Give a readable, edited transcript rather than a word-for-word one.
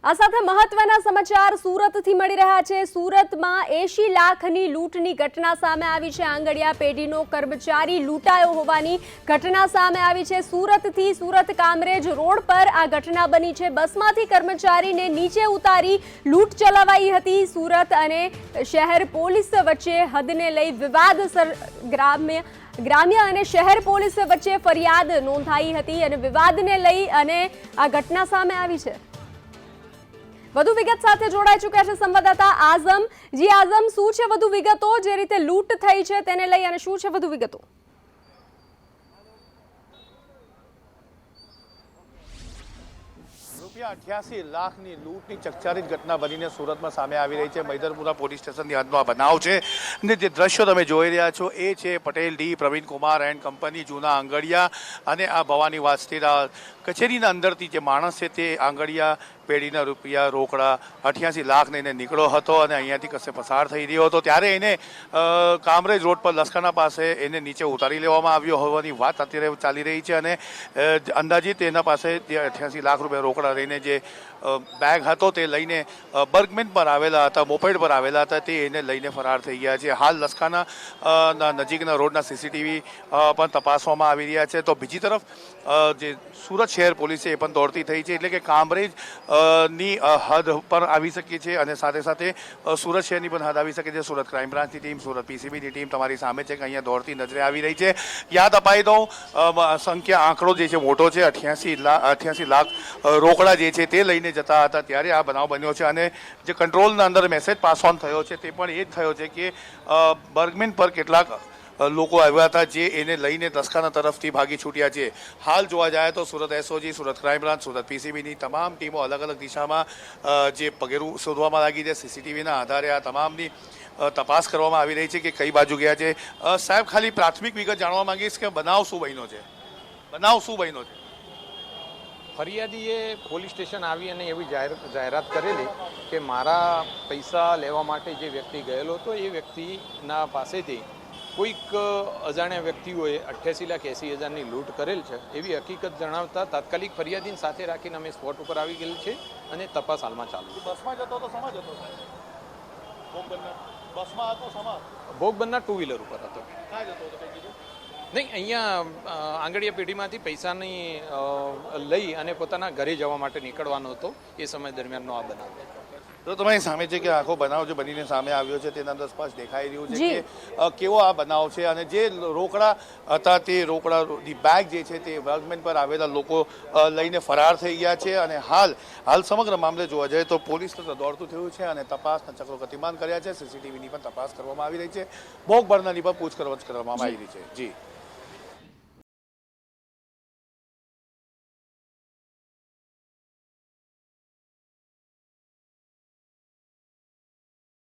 આ સાથે મહત્વના સમાચાર સુરતથી મળી રહ્યા છે। સુરતમાં 80 લાખની લૂંટની ઘટના સામે આવી છે। આંગડિયા પેઢીનો કર્મચારી લૂંટાયો હોવાની ઘટના સામે આવી છે। સુરતથી સુરત કામરેજ રોડ પર આ ઘટના બની છે। બસમાંથી કર્મચારીને નીચે ઉતારી લૂંટ ચલાવાઈ હતી। સુરત અને શહેર પોલીસ વચ્ચે હદને લઈ વિવાદસર ગ્રામ્ય અને શહેર પોલીસ વચ્ચે ફરિયાદ નોંધાઈ હતી અને વિવાદને લઈ અને આ ઘટના સામે આવી છે। વધુ વિગત સાથે જોડાઈ ચૂક્યા છે સંવાદદાતા આઝમ। જી આઝમ, શું છે વધુ વિગતો? જે રીતે લૂંટ થઈ છે તેને લઈ અને શું છે વધુ વિગતો? ₹88 લાખની લૂંટની ચકચારિત ઘટના બનીને સુરતમાં સામે આવી રહી છે। મૈદરપુરા પોલીસ સ્ટેશનની હદનો આ બનાવ છે અને જે દ્રશ્યો તમે જોઈ રહ્યા છો એ છે Patel D Pravin Kumar and company જૂના આંગડિયા અને આ ભવાની વાસ્તીરા કચેરીના અંદરથી જે માણસ છે તે આંગડિયા પેઢીના રૂપિયા રોકડા 88 લાખ લઈને નીકળ્યો હતો અને અહીંયાથી કશે પસાર થઈ રહ્યો હતો ત્યારે એને કામરેજ રોડ પર લસકાના પાસે એને નીચે ઉતારી લેવામાં આવ્યો હોવાની વાત અત્યારે ચાલી રહી છે અને અંદાજિત એના પાસે જે 88 લાખ રૂપિયા રોકડા લઈને જે બેગ હતો તે લઈને બર્ગમેન પર આવેલા હતા, મોપેડ પર આવેલા હતા, તે એને લઈને ફરાર થઈ ગયા છે। હાલ લસકાના નજીકના રોડના સીસીટીવી પણ તપાસવામાં આવી રહ્યા છે। તો બીજી તરફ જે સુરત શહેર પોલીસે એ પણ દોડતી થઈ છે, એટલે કે કામરેજ ની હદ પર આવી શકે છે અને સાથે સાથે સુરત શહેરની પણ હદ આવી શકે છે। સુરત ક્રાઇમ બ્રાન્ચની ટીમ, સુરત પીસીબીની ટીમ તમારી સામે છે કે અહીંયા દોડતી નજરે આવી રહી છે। યાદ અપાઈ દઉં, સંખ્યા આંકડો જે છે મોટો છે। 88 લાખ રોકડા જે છે તે લઈને જતા હતા ત્યારે આ બનાવ બન્યો છે અને જે કંટ્રોલના અંદર મેસેજ પાસ ઓન થયો છે તે પણ એ જ થયો છે કે બર્ગમેન પર કેટલાક લોકો આવ્યા હતા જે એને લઈને લસકાના તરફથી ભાગી છૂટ્યા છે। હાલ જોવા જાય તો Surat SOG, Surat crime branch, Surat પીસીબીની તમામ ટીમો અલગ અલગ દિશામાં જે પગેરું શોધવામાં લાગી છે। સીસીટીવીના આધારે આ તમામની તપાસ કરવામાં આવી રહી છે કે કઈ બાજુ ગયા છે। સાહેબ, ખાલી પ્રાથમિક વિગત જાણવા માંગીશ કે બનાવ શું બન્યો છે? બનાવ શું બન્યો છે? ફરિયાદીએ પોલીસ સ્ટેશન આવી અને એવી જાહેરાત કરેલી કે મારા પૈસા લેવા માટે જે વ્યક્તિ ગયેલો હતો એ વ્યક્તિના પાસેથી કોઈક અજાણ્યા વ્યક્તિઓએ 88,80,000ની લૂંટ કરેલ છે એવી હકીકત જણાવતા તાત્કાલિક ફરિયાદીને સાથે રાખીને અમે સ્પોટ ઉપર આવી ગયેલ છે અને તપાસ હાલમાં ચાલુ છે। બસમાં જતો તો સમજ હતો? બસમાં હતો સમાજ? ભોગ બનનાર 2 વ્હીલર ઉપર હતો। ક્યાં જતો હતો કઈ કીધું? નહીં, અહીંયા આંગડિયા પેઢીમાંથી પૈસાની લઈ અને પોતાના ઘરે જવા માટે નીકળવાનો હતો એ સમય દરમિયાનનો આ બનાવ છે। તો તમારી સામે છે કે આખો બનાવ જે બનીને સામે આવ્યો છે તેના અંદર સ્પષ્ટ દેખાઈ રહ્યું છે કે કેવો આ બનાવ છે અને જે રોકડા હતા તે રોકડાની બેગ જે છે તે બર્ગમેન પર આવેલા લોકો લઈને ફરાર થઈ ગયા છે અને હાલ સમગ્ર મામલે જોવા જાય તો પોલીસ દોડતું થયું છે અને તપાસના ચક્રો ગતિમાન કર્યા છે। સીસીટીવીની પણ તપાસ કરવામાં આવી રહી છે। ભોગ બનનારની પણ પૂછપરછ કરવામાં આવી રહી છે। જી।